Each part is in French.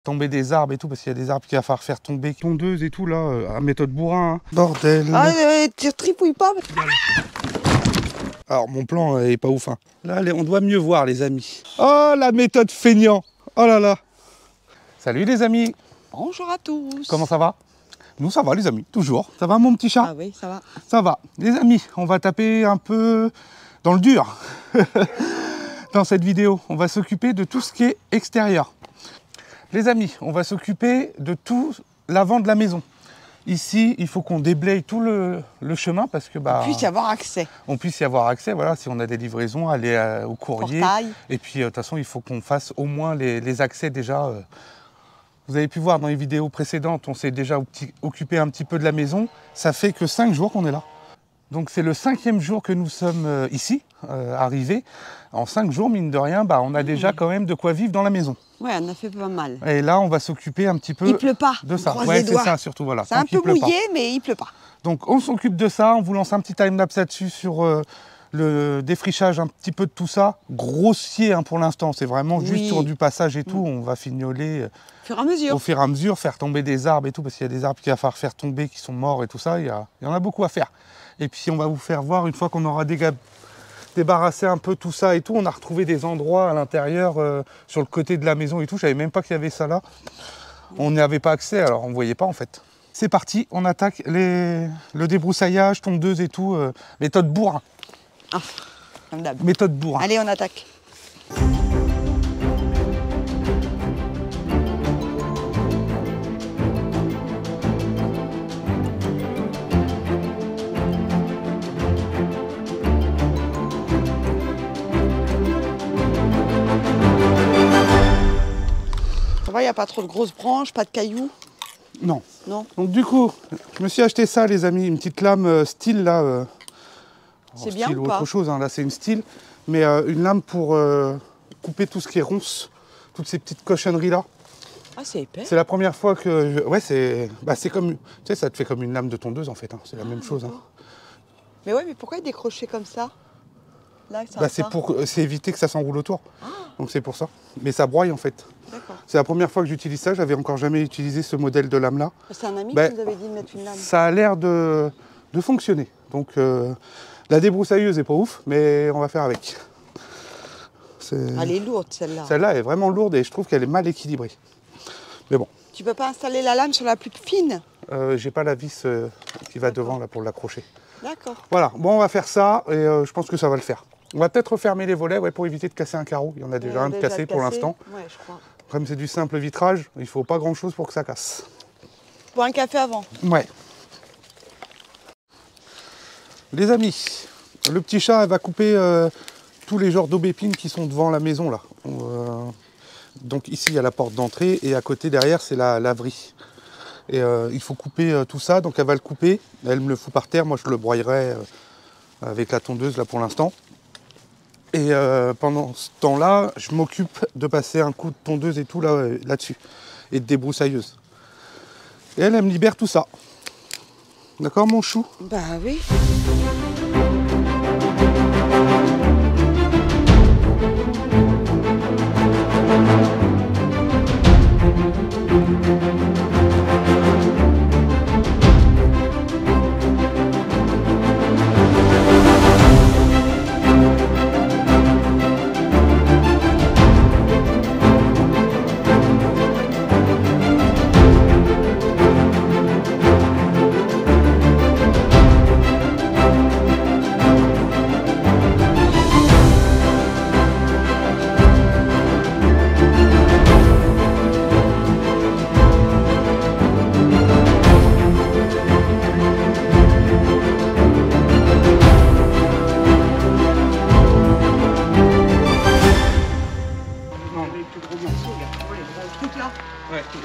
tomber des arbres et tout, parce qu'il y a des arbres qu'il va falloir faire tomber. Tondeuse et tout, là, à méthode bourrin. Hein. Bordel. Ah, tu tripouilles pas. Alors, mon plan est pas ouf. Hein. Là, allez, on doit mieux voir, les amis. Oh, la méthode feignant. Oh là là. Salut, les amis. Bonjour à tous. Comment ça va? Nous, ça va, les amis, toujours. Ça va, mon petit chat? Ah oui, ça va. Ça va. Les amis, on va taper un peu dans le dur. Dans cette vidéo, on va s'occuper de tout ce qui est extérieur. Les amis, on va s'occuper de tout l'avant de la maison. Ici, il faut qu'on déblaye tout le chemin parce que On puisse y avoir accès. On puisse y avoir accès, voilà, si on a des livraisons, aller au courrier. Portail. Et puis, de toute façon, il faut qu'on fasse au moins les accès déjà. Vous avez pu voir dans les vidéos précédentes, on s'est déjà occupé un petit peu de la maison. Ça fait que 5 jours qu'on est là. Donc c'est le 5e jour que nous sommes ici, arrivés. En 5 jours, mine de rien, on a déjà quand même de quoi vivre dans la maison. Ouais, on a fait pas mal. Et là, on va s'occuper un petit peu il pleut pas, de ça. Ouais, c'est ça surtout, voilà. C'est un peu mouillé, mais il pleut pas. Donc on s'occupe de ça, on vous lance un petit time-lapse là-dessus sur le défrichage un petit peu de tout ça. Grossier hein, pour l'instant, c'est vraiment juste sur du passage et tout. On va fignoler au fur et à mesure, faire tomber des arbres et tout, parce qu'il y a des arbres qu'il va falloir faire tomber qui sont morts et tout ça. Il y en a beaucoup à faire. Et puis on va vous faire voir, une fois qu'on aura débarrassé un peu tout ça et tout, on a retrouvé des endroits à l'intérieur, sur le côté de la maison et tout. Je savais même pas qu'il y avait ça là. On n'y avait pas accès, alors on ne voyait pas en fait. C'est parti, on attaque le débroussaillage, tondeuse et tout. Méthode bourrin. Ah, comme d'hab. Méthode bourrin. Allez, on attaque. Ça va, il n'y a pas trop de grosses branches, pas de cailloux? Non. Non. Donc du coup, je me suis acheté ça les amis, une petite lame style là. C'est bien style ou autre pas? chose, hein. Là c'est une style. Mais une lame pour couper tout ce qui est ronce, toutes ces petites cochonneries là. Ah, c'est épais. C'est la première fois que ouais, c'est comme, tu sais, ça te fait comme une lame de tondeuse en fait, hein. C'est la même chose. Hein. Mais ouais, mais pourquoi il décrocher comme ça? Là, ça c'est éviter que ça s'enroule autour. Ah. Donc c'est pour ça. Mais ça broye en fait. D'accord. C'est la première fois que j'utilise ça, j'avais encore jamais utilisé ce modèle de lame là. C'est un ami qui nous avait dit de mettre une lame. Ça a l'air de fonctionner. Donc la débroussailleuse est pas ouf, mais on va faire avec. Elle est lourde celle-là. Celle-là est vraiment lourde et je trouve qu'elle est mal équilibrée. Mais bon. Tu peux pas installer la lame sur la plus fine? J'ai pas la vis qui va devant là pour l'accrocher. D'accord. Voilà, bon on va faire ça et je pense que ça va le faire. On va peut-être refermer les volets pour éviter de casser un carreau. Il y en a déjà un de cassé pour l'instant. Ouais, je crois. Comme c'est du simple vitrage, il faut pas grand chose pour que ça casse. Pour un café avant? Ouais. Les amis, le petit chat va couper tous les genres d'aubépines qui sont devant la maison là. Donc ici il y a la porte d'entrée et à côté derrière c'est la laverie. Et il faut couper tout ça, donc elle va le couper, elle me le fout par terre, moi je le broyerai avec la tondeuse là pour l'instant. Et pendant ce temps-là, je m'occupe de passer un coup de tondeuse et tout là-dessus, et de débroussailleuse. Et elle me libère tout ça. D'accord mon chou? Bah oui.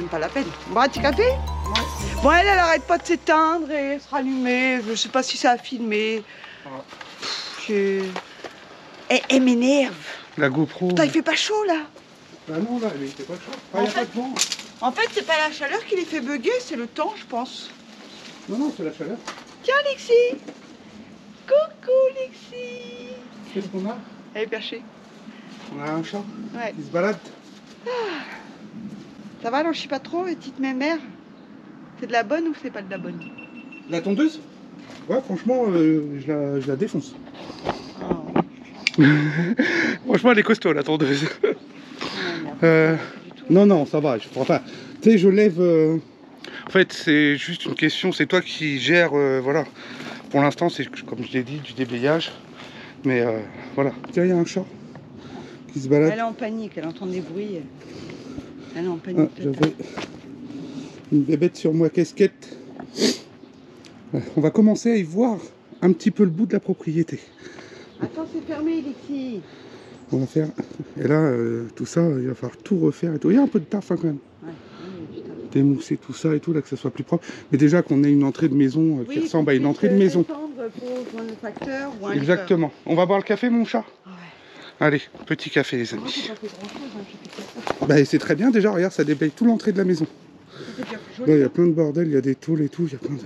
Pas la peine. Bon, un petit café? Ouais. Bon, elle arrête pas de s'éteindre et se rallumer. Je sais pas si ça a filmé. Elle m'énerve. La GoPro. Putain, il fait pas chaud là. Bah non, là, il était pas chaud. Ah, y a pas de vent. En fait, c'est pas la chaleur qui les fait bugger, c'est le temps, je pense. Non, non, c'est la chaleur. Tiens, Lexi. Coucou, Lexi. Qu'est-ce qu'on a? Elle est perchée. On a un chat Ouais. qui se balade. Ça va, alors je suis pas trop, petite mémère. C'est de la bonne ou c'est pas de la bonne? La tondeuse? Ouais, franchement, je la défonce. Oh. Franchement, elle est costaud, la tondeuse. Non, non, ça va. Enfin, tu sais, je lève... En fait, c'est juste une question, c'est toi qui gères, voilà. Pour l'instant, c'est, comme je l'ai dit, du déblayage. Mais voilà. Tiens, il y a un chat qui se balade. Elle est en panique, elle entend des bruits. Elle est en panique. Ah, j'avais une bébête sur ma casquette. On va commencer à y voir un petit peu le bout de la propriété. Attends, c'est fermé, Alexis. On va faire... Et là, tout ça, il va falloir tout refaire et tout. Il y a un peu de taf hein, quand même. Ouais, Démousser tout ça et tout, là, que ça soit plus propre. Mais déjà qu'on ait une entrée de maison qui ressemble à une entrée de maison. Pour joindre le facteur ou un Exactement. On va boire le café, mon chat? Ouais. Allez, petit café, les amis. Moi, j'ai pas fait grand-chose, hein, j'ai fait ça. Bah, c'est très bien, déjà, regarde, ça déblaye toute l'entrée de la maison. Là, il y a plein de bordel, il y a des tôles et tout, il y a plein de...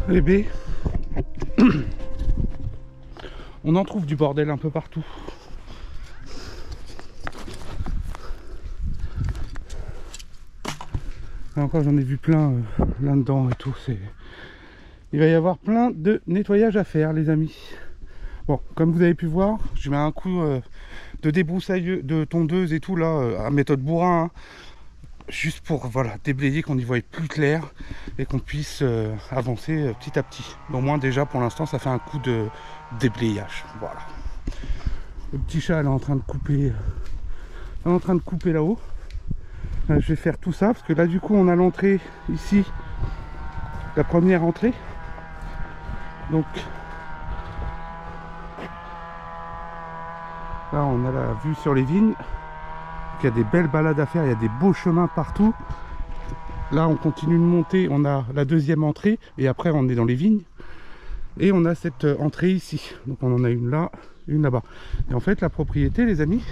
Bébé, on en trouve du bordel un peu partout. Là encore, j'en ai vu plein là-dedans et tout. Il va y avoir plein de nettoyage à faire, les amis. Bon, comme vous avez pu voir, je mets un coup de débroussailleuse, de tondeuse et tout là, à méthode bourrin. Hein. Juste pour voilà, déblayer, qu'on y voie plus clair et qu'on puisse avancer petit à petit. Au moins déjà pour l'instant ça fait un coup de déblayage. Voilà. Le petit chat elle est en train de couper. Elle est en train de couper là-haut. Je vais faire tout ça parce que là du coup on a l'entrée ici. La première entrée. Donc là on a la vue sur les vignes. Il y a des belles balades à faire, il y a des beaux chemins partout. Là on continue de monter, on a la deuxième entrée et après on est dans les vignes. Et on a cette entrée ici. Donc on en a une là, une là-bas. Et en fait la propriété, les amis,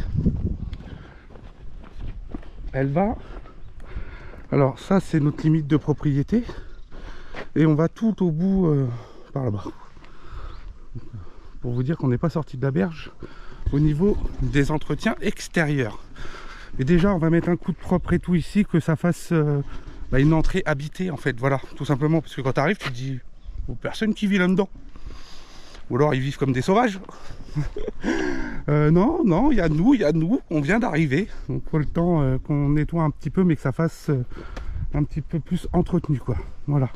elle va... Alors ça c'est notre limite de propriété. Et on va tout au bout par là-bas. Pour vous dire qu'on n'est pas sorti de la berge au niveau des entretiens extérieurs. Et déjà on va mettre un coup de propre et tout ici, que ça fasse une entrée habitée en fait, voilà, tout simplement, parce que quand tu arrives tu te dis, oh, personne qui vit là-dedans, ou alors ils vivent comme des sauvages. Non, non, il y a nous, on vient d'arriver, donc il faut le temps qu'on nettoie un petit peu, mais que ça fasse un petit peu plus entretenu quoi, voilà.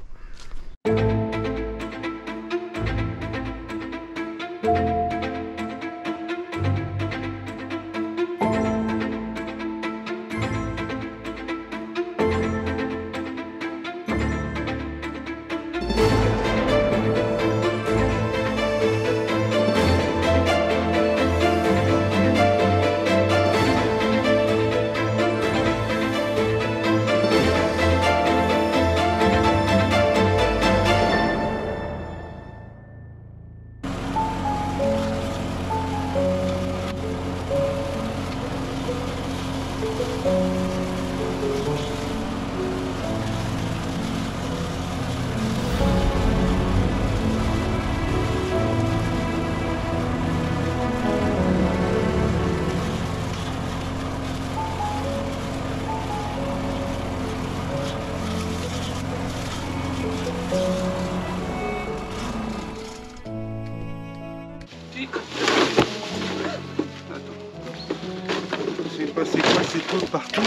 Partout.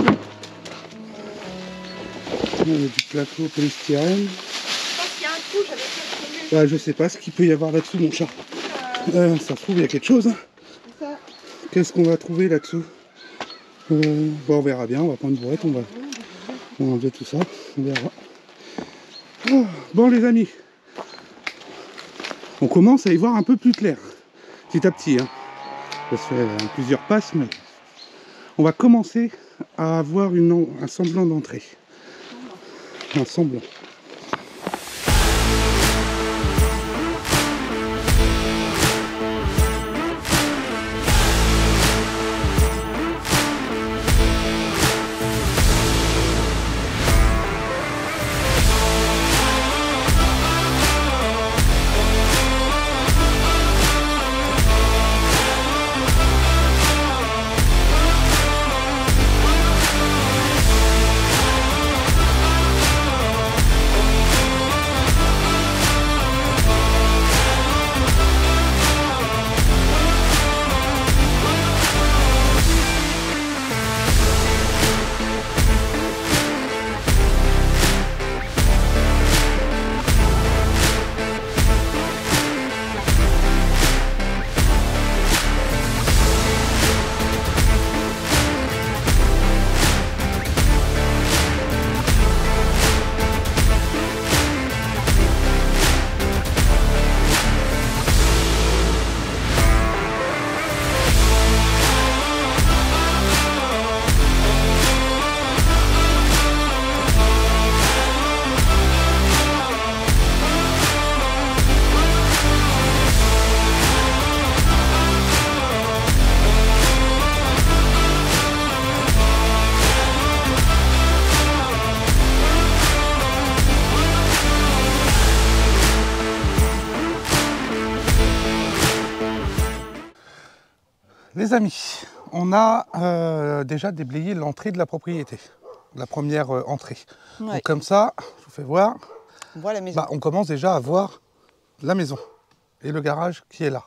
On a du plateau polystyrène. Je pense qu'il y a un trou, j'avais fait tomber. Je sais pas ce qu'il peut y avoir là-dessous, mon chat. Ça se trouve, il y a quelque chose. Hein. Qu'est-ce qu'on va trouver là-dessous? Bon, on verra bien. On va prendre une bourrette. On va enlever tout ça. On verra. Oh, bon, les amis. On commence à y voir un peu plus clair. Petit à petit. Hein. Ça se fait plusieurs passes, mais on va commencer à avoir un semblant d'entrée. Un semblant. Les amis, on a déjà déblayé l'entrée de la propriété, la première entrée. Ouais. Donc comme ça, je vous fais voir, on voit la maison. On commence déjà à voir la maison et le garage qui est là.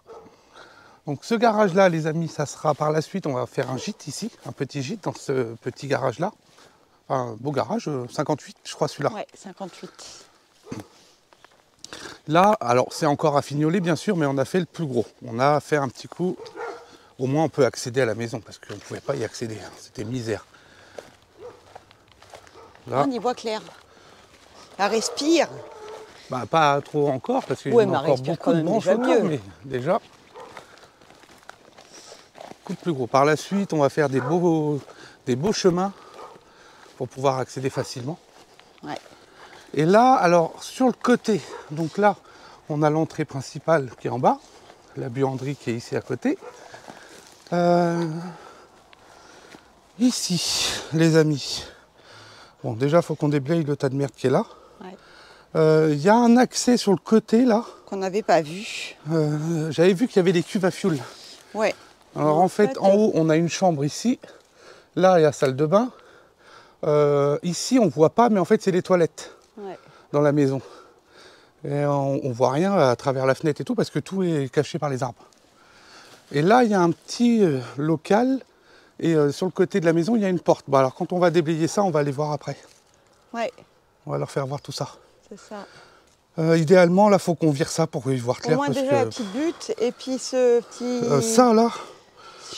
Donc ce garage-là, les amis, ça sera par la suite, on va faire un gîte ici, un petit gîte dans ce petit garage-là. Un beau garage, 58 je crois celui-là. Ouais, 58. Là, alors c'est encore à fignoler bien sûr, mais on a fait le plus gros. On a fait un petit coup, au moins on peut accéder à la maison parce qu'on ne pouvait pas y accéder, hein. C'était misère. Là, on y voit clair. Elle respire. Bah, pas trop encore parce qu'il y a encore beaucoup de branches autour, mais déjà beaucoup de plus gros. Par la suite, on va faire des beaux chemins pour pouvoir accéder facilement. Ouais. Et là, alors sur le côté, donc là, on a l'entrée principale qui est en bas, la buanderie qui est ici à côté. Ici, les amis, bon, déjà, il faut qu'on déblaye le tas de merde qui est là. Il y a un accès sur le côté, là. Qu'on n'avait pas vu. J'avais vu qu'il y avait des cuves à fioul. Ouais. Alors, en fait, en haut, on a une chambre ici. Là, il y a salle de bain. Ici, on ne voit pas, mais en fait, c'est les toilettes dans la maison. Et on ne voit rien à travers la fenêtre et tout, parce que tout est caché par les arbres. Et là, il y a un petit local. Et sur le côté de la maison, il y a une porte. Bon, alors, quand on va déblayer ça, on va aller voir après. Ouais. On va leur faire voir tout ça. C'est ça. Idéalement, là, il faut qu'on vire ça pour y voir clair. Au moins parce déjà que... la petite butte et puis ce petit... ça, là.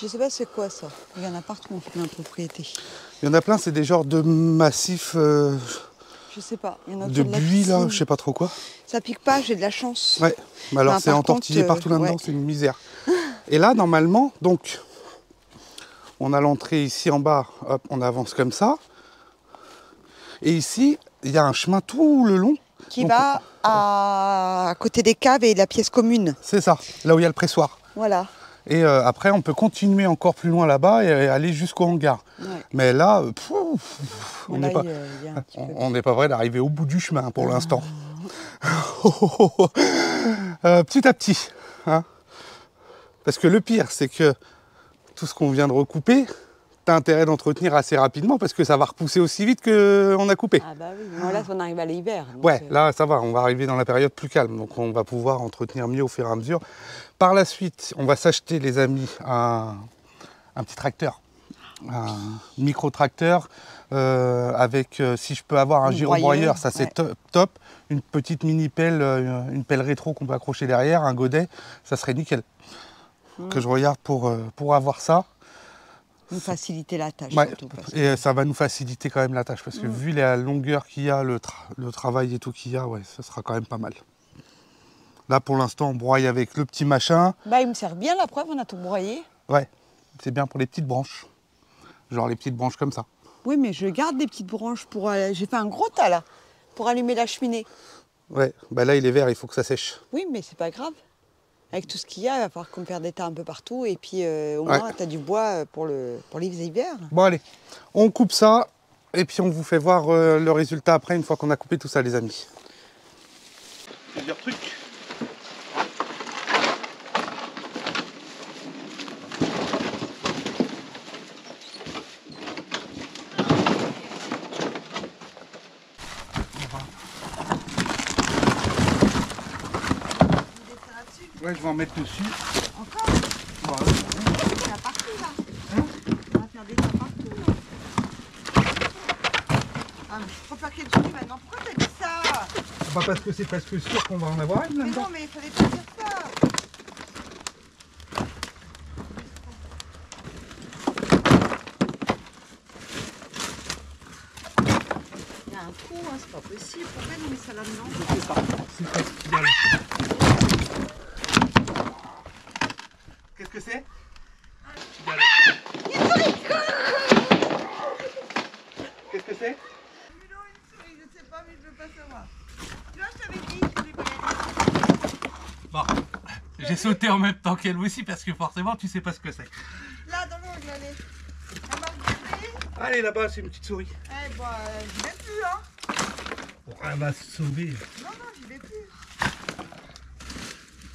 Je sais pas c'est quoi ça. Il y en a partout dans la propriété. Il y en a plein, c'est des genres de massifs... Je sais pas. Il y en a de buis, là, je sais pas trop quoi. Ça pique pas, j'ai de la chance. Ouais, mais alors c'est entortillé partout là-dedans, c'est une misère. Et là, normalement, donc, on a l'entrée ici en bas, hop, on avance comme ça. Et ici, il y a un chemin tout le long. Qui donc, va à côté des caves et de la pièce commune. C'est ça, là où il y a le pressoir. Voilà. Et après, on peut continuer encore plus loin là-bas et aller jusqu'au hangar. Ouais. Mais là, on n'est pas vrai d'arriver au bout du chemin pour l'instant. Petit à petit. Hein. Parce que le pire, c'est que tout ce qu'on vient de recouper, tu as intérêt d'entretenir assez rapidement parce que ça va repousser aussi vite qu'on a coupé. Ah bah oui, mais là, on arrive à l'hiver. Ouais, là, ça va, on va arriver dans la période plus calme. Donc, on va pouvoir entretenir mieux au fur et à mesure. Par la suite, on va s'acheter, les amis, un petit tracteur. Un micro-tracteur avec, si je peux avoir un gyrobroyeur, ça c'est top. Une petite mini-pelle, une pelle rétro qu'on peut accrocher derrière, un godet, ça serait nickel. Que je regarde pour avoir ça. Nous faciliter la tâche. Ouais, surtout et ça va nous faciliter quand même la tâche parce que vu la longueur qu'il y a, le travail et tout qu'il y a, ouais, ça sera quand même pas mal. Là pour l'instant on broye avec le petit machin. Bah il me sert bien la preuve, on a tout broyé. Ouais, c'est bien pour les petites branches. Genre les petites branches comme ça. Oui, mais je garde des petites branches pour... j'ai fait un gros tas, là, pour allumer la cheminée. Ouais, bah là, il est vert, il faut que ça sèche. Oui, mais c'est pas grave. Avec tout ce qu'il y a, il va falloir qu'on perde des tas un peu partout. Et puis, au moins, tu as du bois pour les hivers. Bon, allez, on coupe ça. Et puis, on vous fait voir le résultat après, une fois qu'on a coupé tout ça, les amis. Plusieurs trucs. Ouais, je vais en mettre dessus. Encore? Voilà. Il y en a partout, là. Hein? On va faire des tas partout, là. Ah, mais je préfère qu'elle joue maintenant. Pourquoi t'as dit ça? Bah parce que c'est presque sûr qu'on va en avoir une Mais là-dedans. non, mais il fallait pas dire ça. Il y a un trou, hein, c'est pas possible. Pourquoi on met ça là-dedans? Je sais pas. C'est pas ce qu'il y a là. Qu'est-ce que c'est? Qu'est-ce que c'est? Une souris, je sais pas, mais je veux pas savoir. Tu vois, je t'avais dit, je voulais pas y aller. Bon, j'ai sauté en même temps qu'elle aussi parce que forcément tu sais pas ce que c'est. Là, dans l'eau, je vais aller. Elle m'a regardé. Allez là-bas, c'est une petite souris. Eh bah, j'y vais plus, hein. Bon, elle va se sauver. Non, non, j'y vais plus.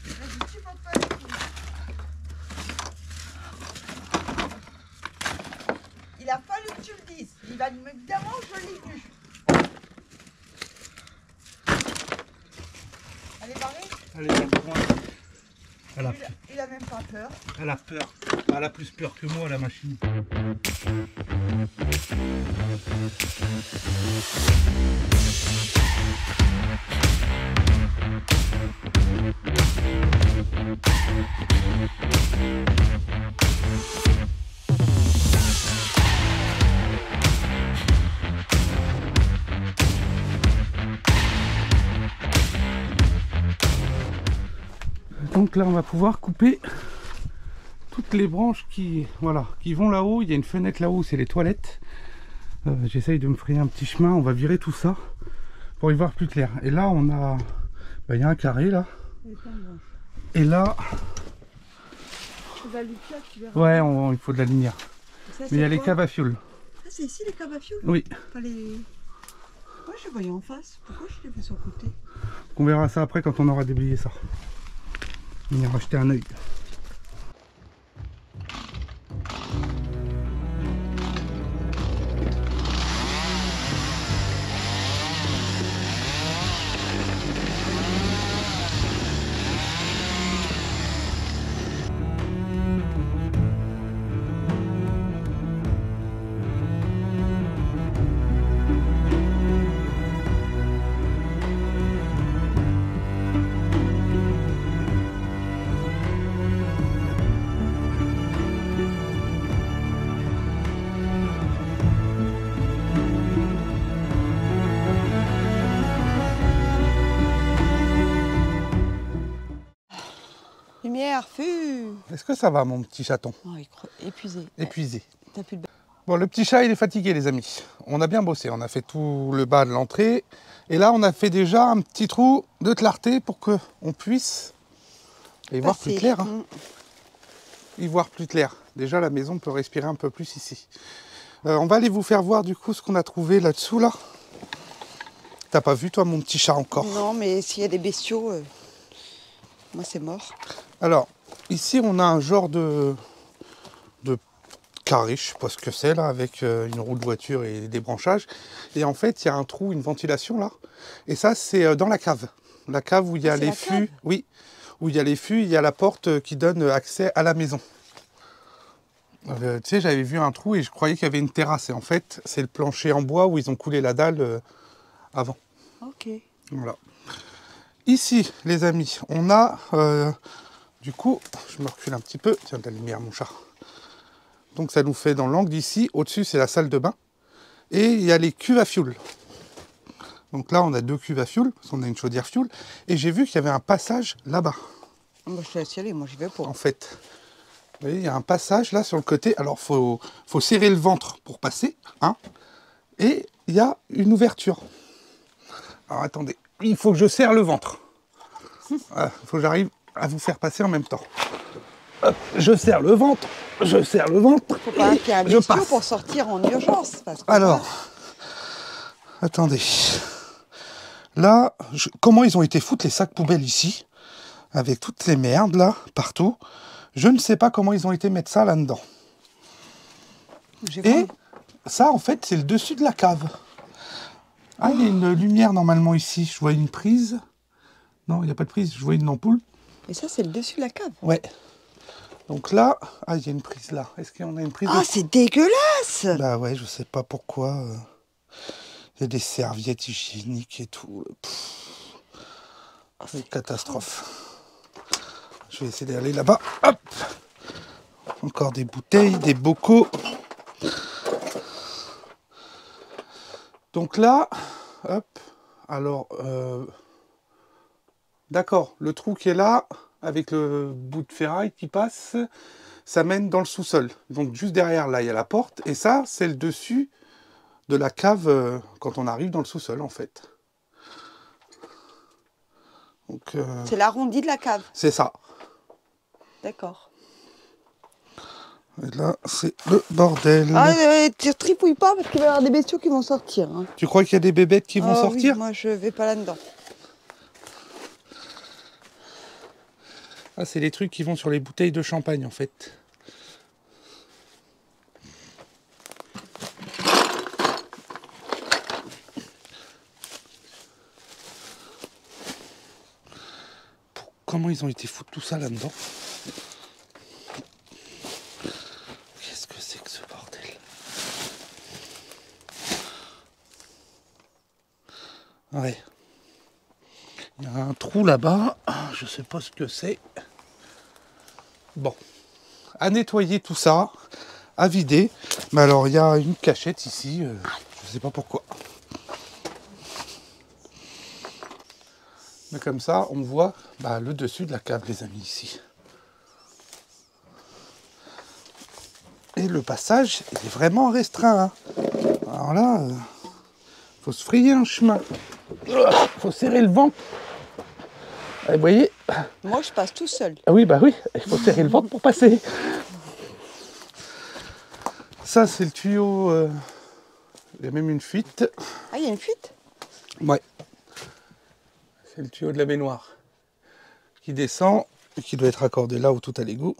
Là, je supporte pas les souris. Il a fallu que tu le dises. Il va évidemment, je l'ai vu. Elle est barrée? Allez, Il a même pas peur. elle a peur. Elle a plus peur que moi, la machine. Donc là, on va pouvoir couper toutes les branches qui vont là-haut. Il y a une fenêtre là-haut, c'est les toilettes. J'essaye de me frayer un petit chemin. On va virer tout ça pour y voir plus clair. Et là, on a... il y a un carré là. Et là... ouais, il faut de la lumière. Mais il y a les caves à fioul. Ah, c'est ici les caves à fioul? Oui. Pas les... Moi, je les voyais en face. Pourquoi je les fais sur le côté? On verra ça après quand on aura déblayé ça. On ira jeter un œil. Lumière, fût. Est-ce que ça va, mon petit chaton? Oh, épuisé. Épuisé. T'as plus de... Bon, le petit chat, il est fatigué, les amis. On a bien bossé. On a fait tout le bas de l'entrée. Et là, on a fait déjà un petit trou de clarté pour qu'on puisse y voir plus clair. Hein. Y voir plus clair. Déjà, la maison peut respirer un peu plus ici. On va aller vous faire voir, du coup, ce qu'on a trouvé là-dessous, là. T'as pas vu, toi, mon petit chat, encore? Non, mais s'il y a des bestiaux, moi, c'est mort. Alors, ici, on a un genre de carré, je sais pas ce que c'est, là, avec une roue de voiture et des branchages. Et en fait, il y a un trou, une ventilation, là. Et ça, c'est dans la cave. La cave où il y a les fûts. Oui, où il y a les fûts, il y a la porte qui donne accès à la maison. Tu sais, j'avais vu un trou et je croyais qu'il y avait une terrasse. Et en fait, c'est le plancher en bois où ils ont coulé la dalle avant. Ok. Voilà. Ici, les amis, on a... du coup, je me recule un petit peu. Tiens, de la lumière, mon chat. Donc, ça nous fait dans l'angle d'ici. Au-dessus, c'est la salle de bain. Et il y a les cuves à fioul. Donc là, on a deux cuves à fioul, parce qu'on a une chaudière fioul. Et j'ai vu qu'il y avait un passage là-bas. Moi, je te laisse y aller, moi, j'y vais pour. En fait. Vous voyez, il y a un passage là sur le côté. Alors, faut serrer le ventre pour passer. Hein, et il y a une ouverture. Alors, attendez. Il faut que je serre le ventre. Voilà, il faut que j'arrive à vous faire passer en même temps. Hop, je serre le ventre. Je serre le ventre. Faut pas qu'il y ait un bestiau pour sortir en urgence. Parce que alors, attendez. Là, comment ils ont été foutre les sacs poubelles ici? Avec toutes les merdes là, partout. Je ne sais pas comment ils ont été mettre ça là-dedans. Et ça, en fait, c'est le dessus de la cave. Ah, il y a une lumière normalement ici. Je vois une prise. Non, il n'y a pas de prise. Je vois une ampoule. Et ça, c'est le dessus de la cave. Ouais. Donc là, ah, il y a une prise là. Est-ce qu'on a une prise? Ah, c'est dégueulasse! Bah ouais, je sais pas pourquoi. Il y a des serviettes hygiéniques et tout. C'est une catastrophe. Je vais essayer d'aller là-bas. Hop! Encore des bouteilles, des bocaux. Donc là, hop. Alors, d'accord, le trou qui est là, avec le bout de ferraille qui passe, ça mène dans le sous-sol. Donc juste derrière, là, il y a la porte. Et ça, c'est le dessus de la cave quand on arrive dans le sous-sol, en fait. C'est l'arrondi de la cave. C'est ça. D'accord. Et là, c'est le bordel. Ah, tu tripouilles pas parce qu'il va y avoir des bestiaux qui vont sortir. Hein. Tu crois qu'il y a des bébêtes qui vont sortir? Oui, moi, je vais pas là-dedans. Ah, c'est les trucs qui vont sur les bouteilles de champagne, en fait. Comment ils ont été foutre tout ça là-dedans? Qu'est-ce que c'est que ce bordel? Ouais. Il y a un trou là-bas. Je sais pas ce que c'est. Bon. À nettoyer tout ça. À vider. Mais alors, il y a une cachette ici. Je sais pas pourquoi. Mais comme ça, on voit le dessus de la cave, les amis, ici. Et le passage, il est vraiment restreint. Hein. Alors là, faut se frayer un chemin. Faut serrer le ventre. Et vous voyez? Moi, je passe tout seul. Ah oui, bah oui, il faut serrer le ventre pour passer. Ça, c'est le tuyau. Il y a même une fuite. Ah, il y a une fuite? Ouais. C'est le tuyau de la baignoire qui descend et qui doit être raccordé là où tout a l'égout.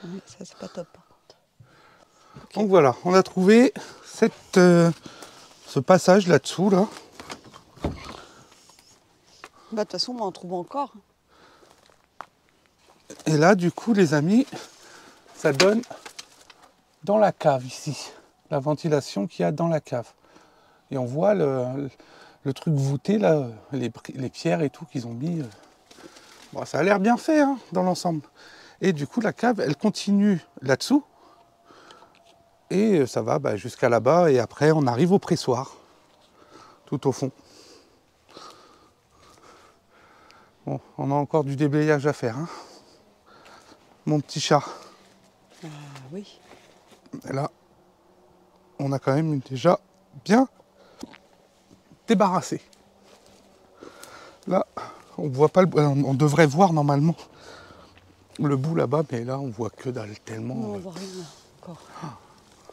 Oui, ça, c'est pas top. Okay. Donc voilà, on a trouvé ce passage là-dessous. Là. De toute façon, on en trouve encore. Et là, du coup, les amis, ça donne dans la cave ici. La ventilation qu'il y a dans la cave. Et on voit le truc voûté, là, les pierres et tout qu'ils ont mis. Bon, ça a l'air bien fait hein, dans l'ensemble. Et du coup, la cave, elle continue là-dessous. Et ça va jusqu'à là-bas. Et après, on arrive au pressoir. Tout au fond. Bon, on a encore du déblayage à faire. Hein. Mon petit chat. Ah oui. Et là, on a quand même déjà bien débarrassé. Là, on voit pas on devrait voir normalement le bout là-bas, mais là, on voit que dalle tellement. Non, on voit rien encore.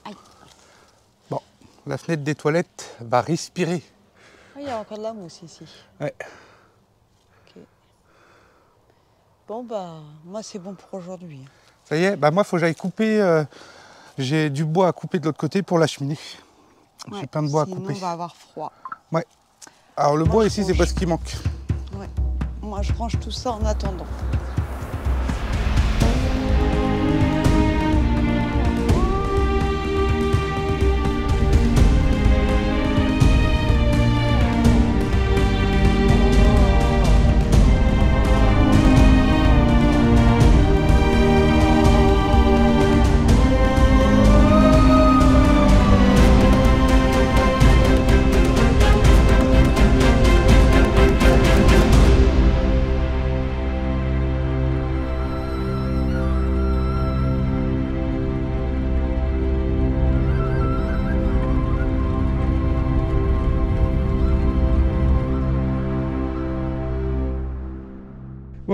Aïe. Bon, la fenêtre des toilettes va respirer. Ah, il y a encore de la mousse ici. Ouais. Okay. Bon, moi, c'est bon pour aujourd'hui. Ça y est, moi, il faut que j'aille couper. J'ai du bois à couper de l'autre côté pour la cheminée. Ouais, j'ai plein de bois à couper. Sinon, on va avoir froid. Ouais. Alors, le bois ici, c'est pas ce qui manque. Ouais. Moi, je range tout ça en attendant.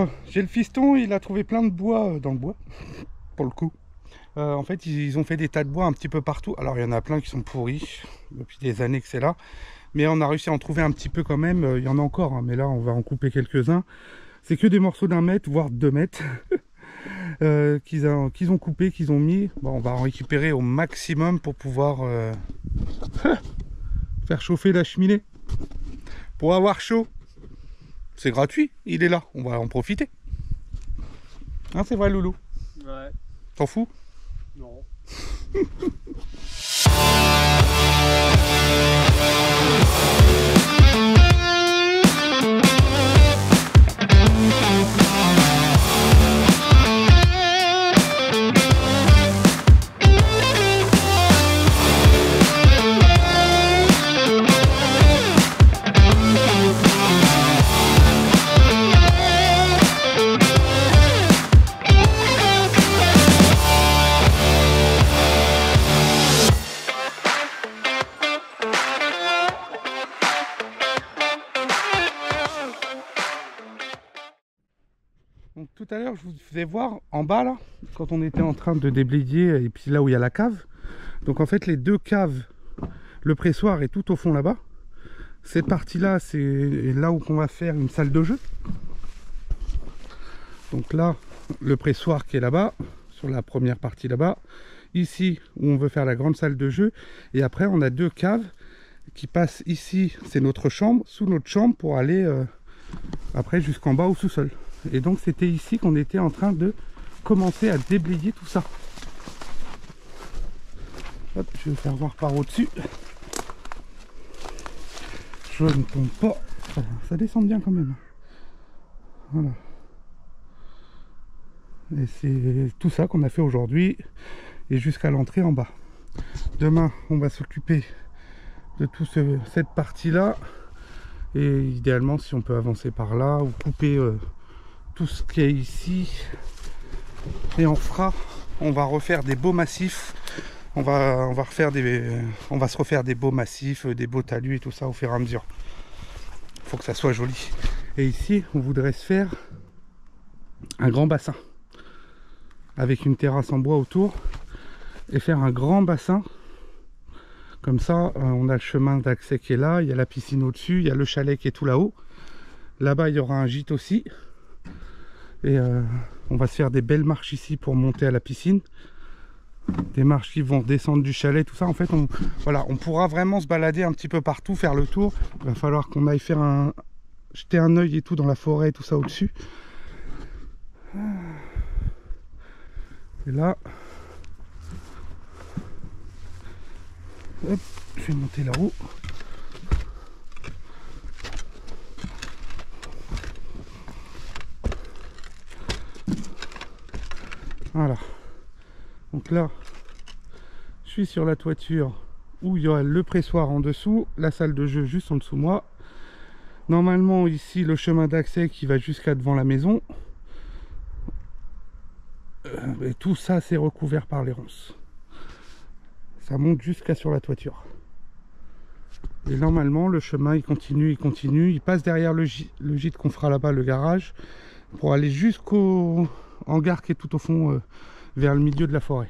Bon, j'ai le fiston, il a trouvé plein de bois dans le bois, pour le coup. En fait, ils ont fait des tas de bois un petit peu partout. Alors, il y en a plein qui sont pourris, depuis des années que c'est là. Mais on a réussi à en trouver un petit peu quand même. Il y en a encore, hein, mais là, on va en couper quelques-uns. C'est que des morceaux d'1 mètre, voire 2 mètres, qu'ils ont coupé, qu'ils ont mis. Bon, on va en récupérer au maximum pour pouvoir faire chauffer la cheminée. Pour avoir chaud. C'est gratuit, il est là, on va en profiter. Hein, c'est vrai, Loulou? Ouais. T'en fous? Non. Donc tout à l'heure je vous faisais voir en bas là, quand on était en train de déblayer, et puis là où il y a la cave. Donc en fait les deux caves, le pressoir est tout au fond là-bas. Cette partie là, c'est là où on va faire une salle de jeu. Donc là, le pressoir qui est là-bas, sur la première partie là-bas. Ici où on veut faire la grande salle de jeu. Et après on a deux caves qui passent ici, c'est notre chambre, sous notre chambre pour aller après jusqu'en bas au sous-sol. Et donc c'était ici qu'on était en train de commencer à déblayer tout ça. Hop, je vais faire voir par au-dessus. Je ne tombe pas. Ça descend bien quand même. Voilà. Et c'est tout ça qu'on a fait aujourd'hui. Et jusqu'à l'entrée en bas. Demain, on va s'occuper de toute cette partie-là. Et idéalement, si on peut avancer par là ou couper tout ce qui est ici. Et on va refaire des beaux massifs. On va se refaire des beaux massifs, des beaux talus et tout ça au fur et à mesure. Il faut que ça soit joli. Et ici, on voudrait se faire un grand bassin avec une terrasse en bois autour et faire un grand bassin. Comme ça, on a le chemin d'accès qui est là, il y a la piscine au-dessus, il y a le chalet qui est tout là-haut. Là-bas, il y aura un gîte aussi. Et on va se faire des belles marches ici pour monter à la piscine. Des marches qui vont descendre du chalet, tout ça. En fait, voilà, on pourra vraiment se balader un petit peu partout, faire le tour. Il va falloir qu'on aille faire jeter un œil et tout dans la forêt et tout ça au-dessus. Et là, hop, je vais monter là-haut. Voilà. Donc là, je suis sur la toiture où il y aura le pressoir en dessous, la salle de jeu juste en dessous de moi. Normalement ici le chemin d'accès qui va jusqu'à devant la maison. Et tout ça c'est recouvert par les ronces. Ça monte jusqu'à sur la toiture. Et normalement le chemin il continue, il passe derrière le gîte qu'on fera là-bas, le garage, pour aller jusqu'au hangar qui est tout au fond vers le milieu de la forêt.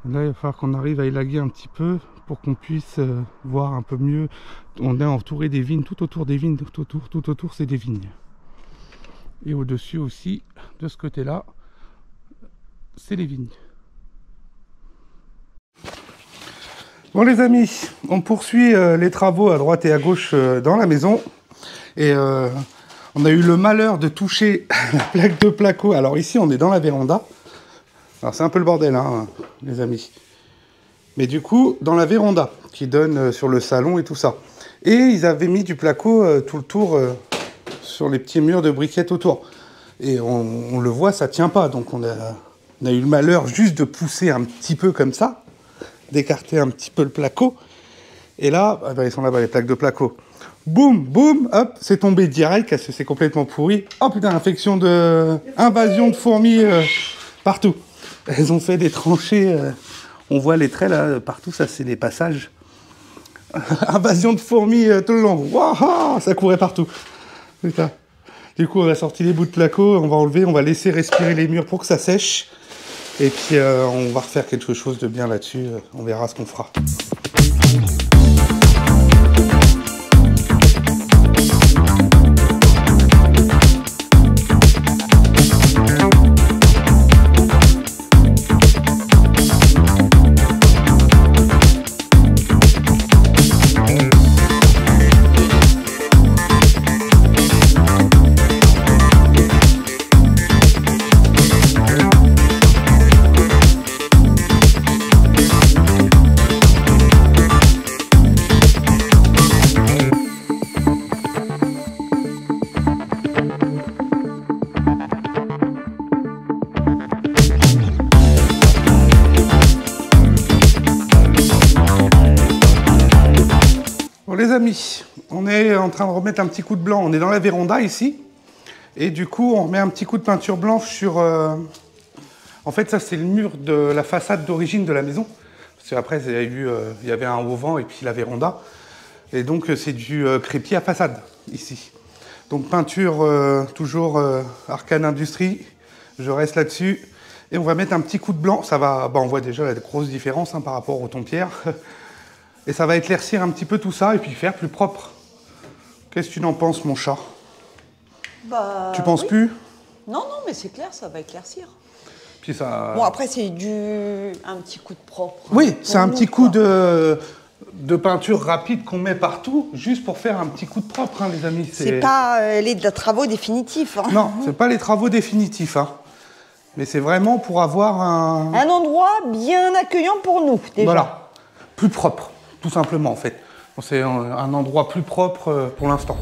Là, il va falloir qu'on arrive à élaguer un petit peu pour qu'on puisse voir un peu mieux. On est entouré des vignes, tout autour des vignes, tout autour c'est des vignes. Et au-dessus aussi, de ce côté-là, c'est les vignes. Bon les amis, on poursuit les travaux à droite et à gauche dans la maison. Et on a eu le malheur de toucher la plaque de placo. Alors ici, on est dans la véranda. Alors c'est un peu le bordel, hein, les amis. Mais du coup, dans la véranda, qui donne sur le salon et tout ça. Et ils avaient mis du placo tout le tour sur les petits murs de briquettes autour. Et on le voit, ça tient pas. Donc on a eu le malheur juste de pousser un petit peu comme ça, d'écarter un petit peu le placo. Et là, ah ben, ils sont là-bas, les plaques de placo. Boum, boum, hop, c'est tombé direct, parce que c'est complètement pourri. Oh putain, invasion de fourmis partout. Elles ont fait des tranchées, on voit les traits là, partout, ça c'est les passages. Invasion de fourmis tout le long. Waouh, ça courait partout. Putain. Du coup, on a sorti les bouts de placo, on va enlever, on va laisser respirer les murs pour que ça sèche. Et puis, on va refaire quelque chose de bien là-dessus. On verra ce qu'on fera. Les amis, on est en train de remettre un petit coup de blanc. On est dans la véranda ici. Et du coup, on remet un petit coup de peinture blanche sur... En fait, ça, c'est le mur de la façade d'origine de la maison. Parce qu'après, il y avait un auvent et puis la véranda. Et donc, c'est du crépi à façade, ici. Donc, peinture toujours Arcane Industrie. Je reste là-dessus. Et on va mettre un petit coup de blanc. Ça va... on voit déjà la grosse différence par rapport au ton pierre. Et ça va éclaircir un petit peu tout ça et puis faire plus propre. Qu'est-ce que tu en penses, mon chat? Tu penses plus? Non, non, mais c'est clair, ça va éclaircir. Puis ça... Bon, après, c'est un petit coup de propre. Oui, c'est un petit coup de peinture rapide qu'on met partout, juste pour faire un petit coup de propre, les amis. C'est pas les travaux définitifs. Non, c'est pas les travaux définitifs. Mais c'est vraiment pour avoir un endroit bien accueillant pour nous, déjà. Voilà, plus propre. Tout simplement, en fait. C'est un endroit plus propre pour l'instant.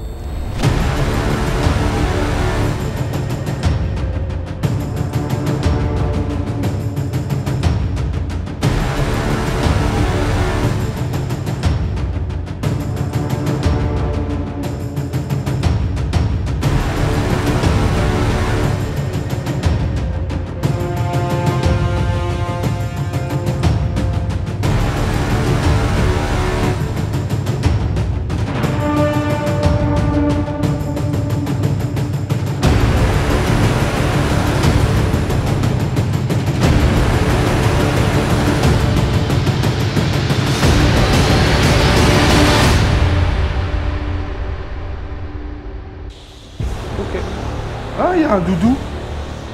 Ah, il y a un doudou.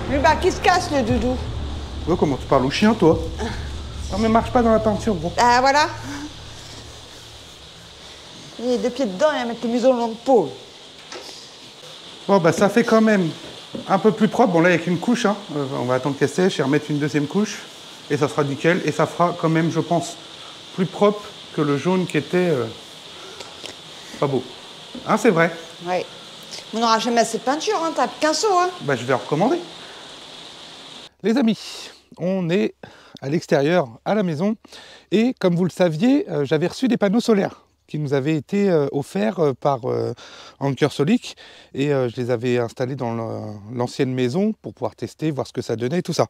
Mais bah, qui se casse, le doudou? Oh, comment tu parles au chien, toi? Non, mais marche pas dans la peinture, gros. Ah, voilà. Il est 2 pieds dedans, il va mettre le museau dans le pot. Bon, bah, ça fait quand même un peu plus propre. Bon, là, il n'y a qu'une couche. On va attendre qu'elle sèche et remettre une deuxième couche. Et ça sera nickel. Et ça fera quand même, je pense, plus propre que le jaune qui était pas beau. C'est vrai. Oui. On n'aura jamais assez de peinture, t'as qu'un seau. Bah, je vais en recommander. Les amis, on est à l'extérieur, à la maison. Et comme vous le saviez, j'avais reçu des panneaux solaires qui nous avaient été offerts par Anker Solic. Et je les avais installés dans l'ancienne maison pour pouvoir tester, voir ce que ça donnait, tout ça.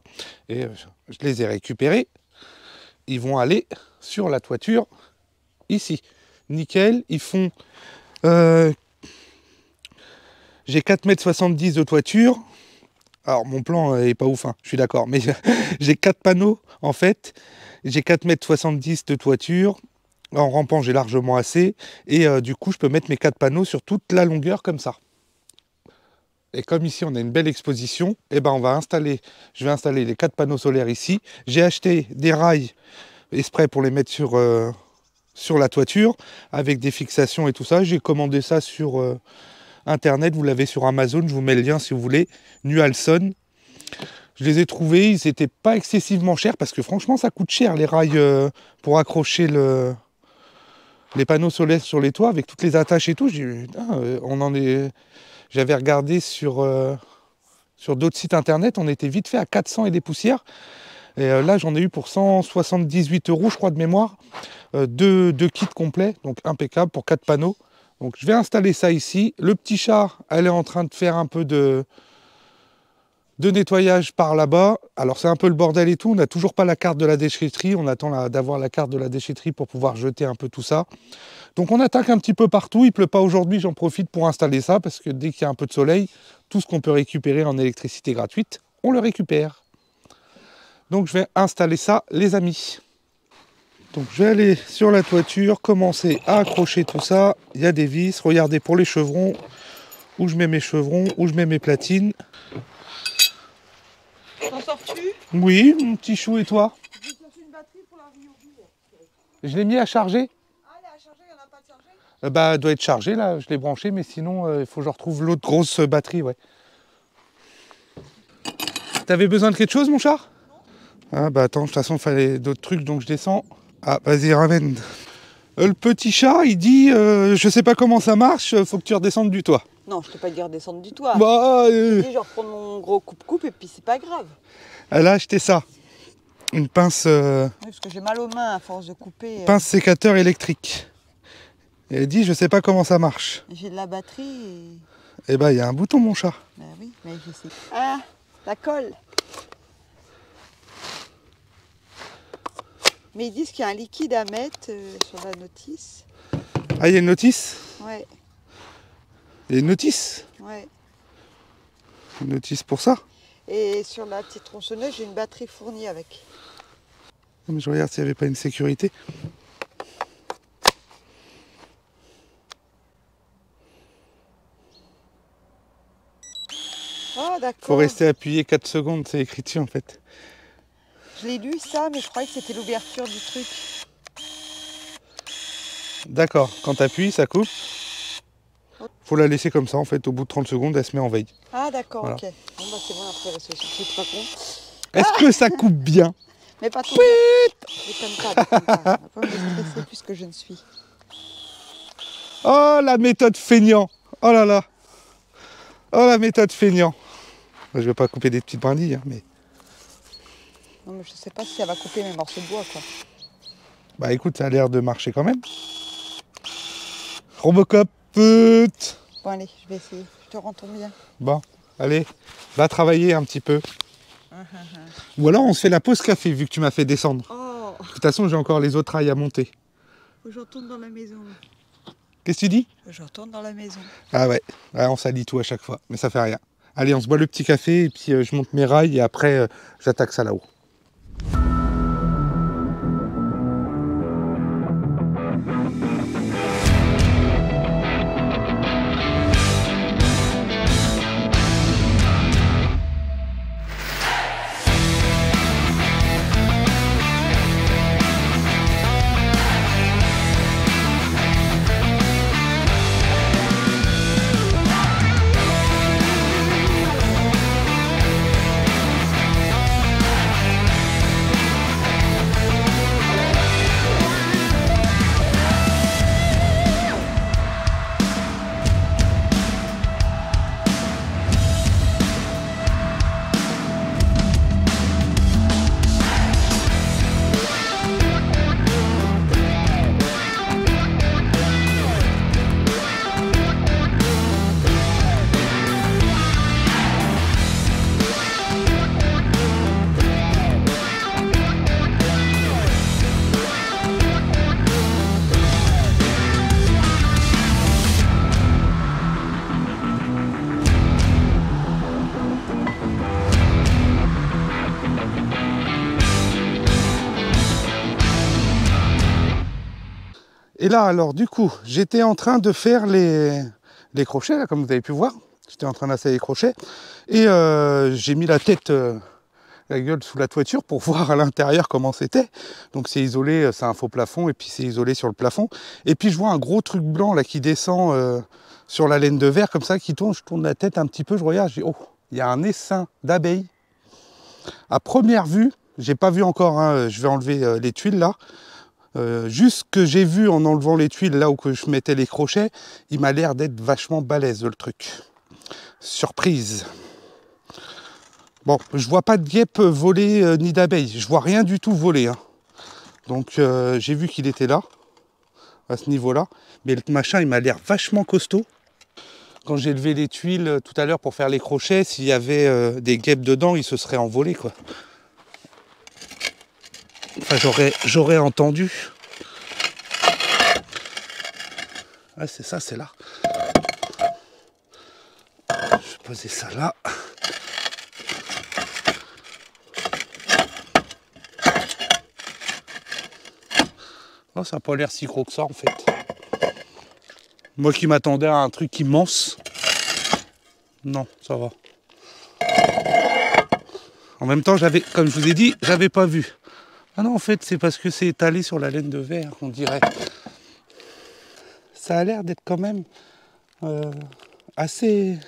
Et je les ai récupérés. Ils vont aller sur la toiture, ici. Nickel, ils font... J'ai 4,70 m de toiture. Alors, mon plan est pas ouf, je suis d'accord. Mais j'ai 4 panneaux, en fait. J'ai 4,70 m de toiture. En rampant, j'ai largement assez. Et du coup, je peux mettre mes 4 panneaux sur toute la longueur, comme ça. Et comme ici, on a une belle exposition, je vais installer les 4 panneaux solaires ici. J'ai acheté des rails exprès pour les mettre sur la toiture, avec des fixations et tout ça. J'ai commandé ça sur... Internet, vous l'avez sur Amazon, je vous mets le lien si vous voulez, Nualson. Je les ai trouvés, ils n'étaient pas excessivement chers, parce que franchement ça coûte cher les rails pour accrocher les panneaux solaires sur les toits, avec toutes les attaches et tout. J'avais regardé sur d'autres sites internet, on était vite fait à 400 et des poussières. Et là j'en ai eu pour 178 € je crois de mémoire, deux kits complets, donc impeccable pour 4 panneaux. Donc je vais installer ça ici. Le petit chat, elle est en train de faire un peu de de nettoyage par là-bas. Alors c'est un peu le bordel et tout, on n'a toujours pas la carte de la déchetterie, on attend d'avoir la carte de la déchetterie pour pouvoir jeter un peu tout ça. Donc on attaque un petit peu partout, il pleut pas aujourd'hui, j'en profite pour installer ça, parce que dès qu'il y a un peu de soleil, tout ce qu'on peut récupérer en électricité gratuite, on le récupère. Donc je vais installer ça, les amis. Donc je vais aller sur la toiture, commencer à accrocher tout ça. Il y a des vis, regardez pour les chevrons, où je mets mes chevrons, où je mets mes platines. T'en sors-tu? Oui, mon petit chou, et toi? Je vais chercher une batterie pour la vie au bout. Je l'ai mis à charger. Ah, elle est à charger, il n'y en a pas de charger? Bah, elle doit être chargée là, je l'ai branché, mais sinon, il faut que je retrouve l'autre grosse batterie, ouais. T'avais besoin de quelque chose, mon chat? Non. Ah, bah attends, de toute façon, il fallait d'autres trucs, donc je descends. Ah, vas-y, ramène. Le petit chat, il dit, je sais pas comment ça marche, faut que tu redescendes du toit. Non, je t'ai pas dit redescendre du toit. Bah, Je dis, je reprends mon gros coupe-coupe et puis c'est pas grave. Elle a acheté ça. Une pince... Oui, parce que j'ai mal aux mains à force de couper. Pince sécateur électrique. Et elle dit, je sais pas comment ça marche. J'ai de la batterie et... Eh ben, il y a un bouton, mon chat. Ben oui, mais je sais. Ah, la colle. Mais ils disent qu'il y a un liquide à mettre sur la notice. Ah, il y a une notice? Ouais. Il y a une notice? Ouais. Une notice pour ça? Et sur la petite tronçonneuse, j'ai une batterie fournie avec. Mais je regarde s'il n'y avait pas une sécurité. Oh, d'accord. Faut rester appuyé 4 secondes, c'est écrit dessus en fait. Je l'ai lu ça, mais je croyais que c'était l'ouverture du truc. D'accord, quand tu appuies, ça coupe. Faut la laisser comme ça en fait, au bout de 30 secondes, elle se met en veille. Ah d'accord, voilà. Ok. Bon bah c'est bon, après la solution, c'est pas con. Est-ce que ça coupe bien? Mais pas trop. Déconne pas, déconne pas. On va pas me stresser plus que je ne suis. Oh la méthode feignant. Oh là là. Oh la méthode feignant. Je vais pas couper des petites brindilles, hein, mais... Non mais je sais pas si ça va couper mes morceaux de bois quoi. Bah écoute, ça a l'air de marcher quand même. Robocop, peut. Bon allez, je vais essayer. Je te rends ton bien. Bon, allez, va travailler un petit peu. Ou alors on se fait la pause café vu que tu m'as fait descendre. Oh. De toute façon, j'ai encore les autres rails à monter. Faut que je retourne dans la maison. Qu'est-ce que tu dis? Je retourne dans la maison. Ah ouais, on s'allie tout à chaque fois, mais ça fait rien. Allez, on se boit le petit café et puis je monte mes rails et après j'attaque ça là-haut. Et là, alors, du coup, j'étais en train de faire les crochets, là, comme vous avez pu voir. J'étais en train d'installer les crochets. Et j'ai mis la tête, la gueule sous la toiture pour voir à l'intérieur comment c'était. Donc c'est isolé, c'est un faux plafond, et puis c'est isolé sur le plafond. Et puis je vois un gros truc blanc, là, qui descend sur la laine de verre, comme ça, qui tourne. Je tourne la tête un petit peu, je regarde, je dis, oh, il y a un essaim d'abeilles. À première vue, j'ai pas vu encore, hein, je vais enlever les tuiles, là. Juste ce que j'ai vu en enlevant les tuiles là où que je mettais les crochets, il m'a l'air d'être vachement balèze le truc. Surprise. Bon, je vois pas de guêpes voler ni d'abeilles, je vois rien du tout voler. Hein. Donc j'ai vu qu'il était là, à ce niveau-là. Mais le machin, il m'a l'air vachement costaud. quand j'ai levé les tuiles tout à l'heure pour faire les crochets, s'il y avait des guêpes dedans, ils se seraient envolés, quoi. Enfin, j'aurais entendu. Ah, c'est ça, c'est là. Je vais poser ça là. Oh, ça n'a pas l'air si gros que ça, en fait. Moi qui m'attendais à un truc immense. Non, ça va. En même temps, comme je vous ai dit, j'avais pas vu. Ah non, en fait, c'est parce que c'est étalé sur la laine de verre, on dirait. Ça a l'air d'être quand même assez...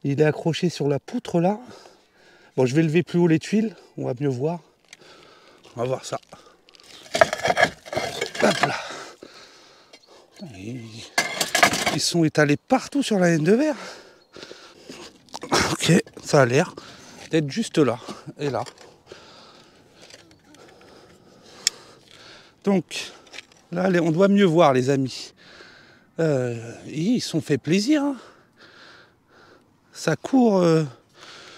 Il est accroché sur la poutre, là. Bon, je vais lever plus haut les tuiles, on va mieux voir. On va voir ça. Hop là. Ils sont étalés partout sur la laine de verre. Ok, ça a l'air d'être juste là et là. Donc, là, on doit mieux voir, les amis. Ils se sont fait plaisir. Hein. Ça court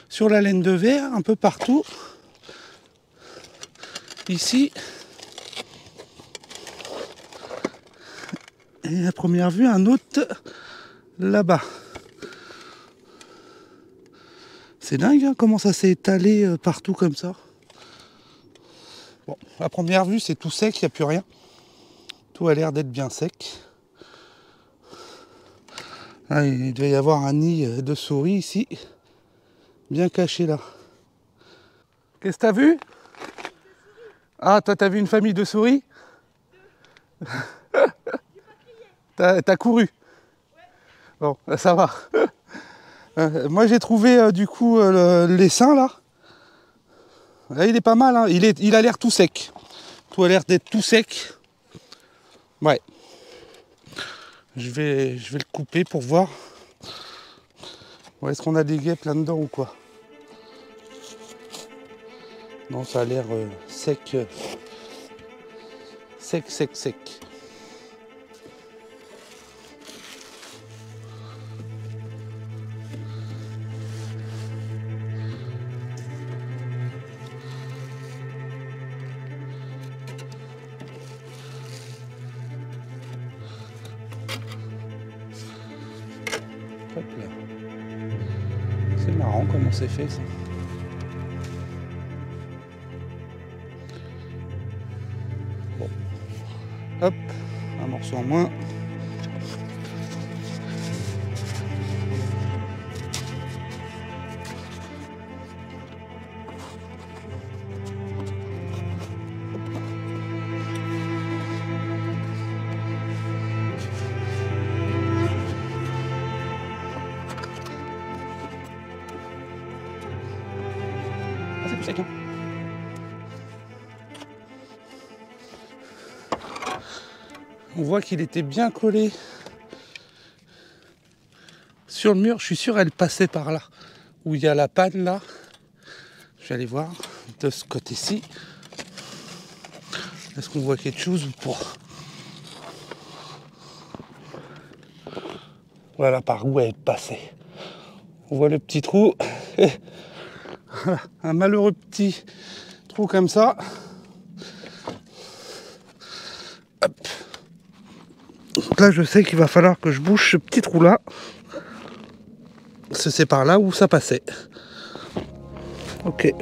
sur la laine de verre, un peu partout. Ici. Et à première vue, un autre là-bas. C'est dingue, hein, comment ça s'est étalé partout comme ça. Bon, à première vue, c'est tout sec, il n'y a plus rien. Tout a l'air d'être bien sec. Ah, il devait y avoir un nid de souris ici, bien caché là. Qu'est-ce que t'as vu? Ah, toi, t'as vu une famille de souris? T'as couru? Bon, ça va. Moi, j'ai trouvé du coup l'essaim là. Là, il est pas mal, hein. Il a l'air tout sec. Tout a l'air d'être tout sec. Ouais. Je vais le couper pour voir. Ouais, est-ce qu'on a des guêpes là-dedans ou quoi? Non, ça a l'air sec. Sec. Hop là. C'est marrant comment c'est fait ça. Bon. Hop, un morceau en moins. C'est plus sec, hein. On voit qu'il était bien collé sur le mur. Je suis sûr qu'elle passait par là, où il y a la panne là. Je vais aller voir de ce côté-ci. Est-ce qu'on voit quelque chose ou pas? Voilà par où elle passait. On voit le petit trou. Un malheureux petit trou comme ça. Hop. Donc là, je sais qu'il va falloir que je bouche ce petit trou là. C'est par là où ça passait. Ok.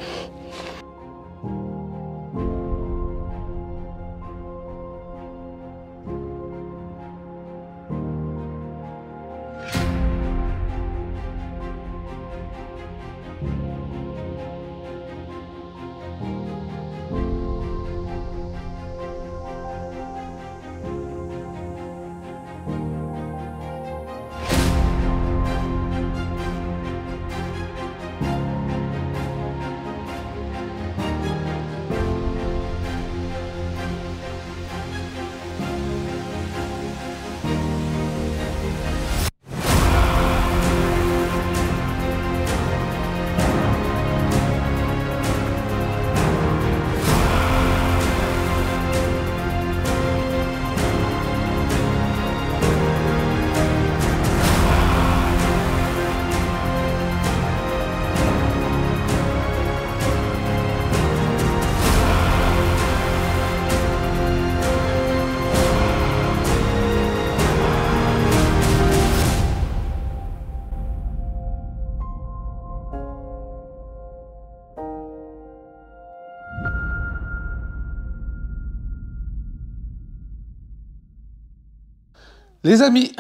Les amis,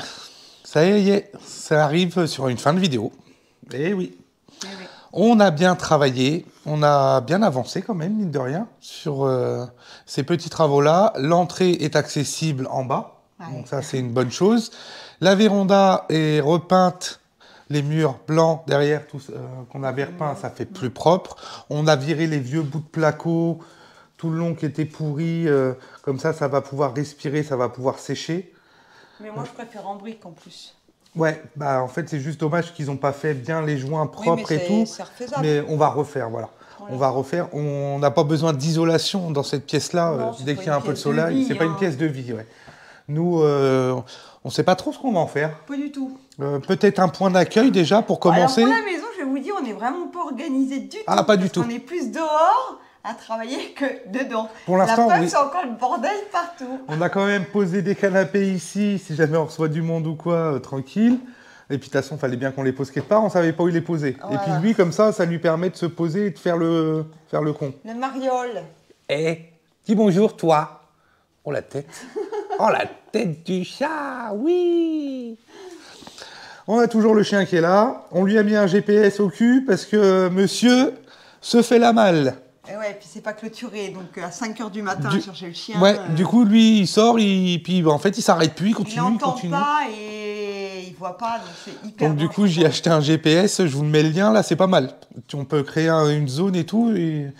ça y est, ça arrive sur une fin de vidéo. Eh oui. On a bien travaillé, on a bien avancé quand même, mine de rien, sur ces petits travaux-là. L'entrée est accessible en bas, donc ça c'est une bonne chose. La véranda est repeinte, les murs blancs derrière, qu'on avait repeint, ça fait plus propre. On a viré les vieux bouts de placo, tout le long qui était pourri, comme ça va pouvoir respirer, ça va pouvoir sécher. Mais moi je préfère en briques en plus. Ouais, bah en fait c'est juste dommage qu'ils n'ont pas fait bien les joints propres et tout. Mais on va refaire, voilà. On va refaire. On n'a pas besoin d'isolation dans cette pièce-là. Dès qu'il y a un peu de soleil, c'est pas une pièce de vie. Ouais. Nous, on ne sait pas trop ce qu'on va en faire. Pas du tout. Peut-être un point d'accueil déjà pour commencer. Alors pour la maison, je vais vous dire, on n'est vraiment pas organisé du tout. Ah, pas du tout. On est plus dehors à travailler que dedans. Pour l'instant, oui. C'est encore le bordel partout. On a quand même posé des canapés ici, si jamais on reçoit du monde ou quoi, tranquille. Et puis de toute façon, il fallait bien qu'on les pose quelque part, on ne savait pas où les poser. Voilà. Et puis lui, comme ça lui permet de se poser et de faire le con. Le mariole. Dis bonjour, toi. Oh, la tête. Oh, la tête du chat, oui. On a toujours le chien qui est là. On lui a mis un GPS au cul parce que monsieur se fait la malle. Et ouais, puis c'est pas clôturé, donc à 5 h du matin, chercher le chien. Ouais, du coup, lui, il sort, puis en fait, il s'arrête plus, il continue. Il n'entend pas et il voit pas, donc c'est hyper. Donc du coup, j'ai acheté un GPS, je vous le mets le lien, là, c'est pas mal. On peut créer une zone et tout, et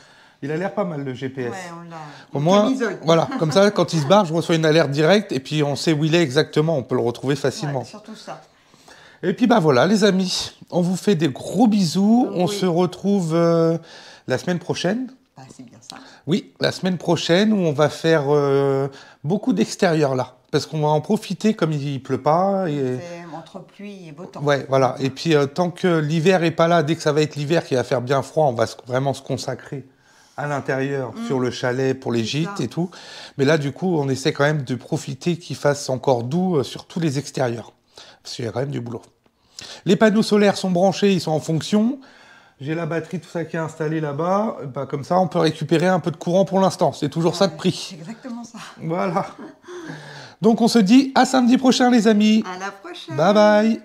il a l'air pas mal, le GPS. Ouais, on l'a. Au moins, voilà, comme ça, quand il se barre, je reçois une alerte directe, et puis on sait où il est exactement, on peut le retrouver facilement. Ouais, surtout ça. Et puis bah voilà, les amis, on vous fait des gros bisous, on se retrouve la semaine prochaine. Ah, c'est bien ça. Oui, la semaine prochaine où on va faire beaucoup d'extérieur là. Parce qu'on va en profiter comme il ne pleut pas. C'est entre pluie et beau temps. Ouais, voilà. Et puis tant que l'hiver n'est pas là, dès que ça va être l'hiver qui va faire bien froid, on va vraiment se consacrer à l'intérieur, sur le chalet, pour les gîtes et tout. Mais là, du coup, on essaie quand même de profiter qu'il fasse encore doux sur tous les extérieurs. Parce qu'il y a quand même du boulot. Les panneaux solaires sont branchés, ils sont en fonction. J'ai la batterie, tout ça qui est installé là-bas. Bah, comme ça, on peut récupérer un peu de courant pour l'instant. C'est toujours ça de prix. C'est exactement ça. Voilà. Donc, on se dit à samedi prochain, les amis. À la prochaine. Bye bye.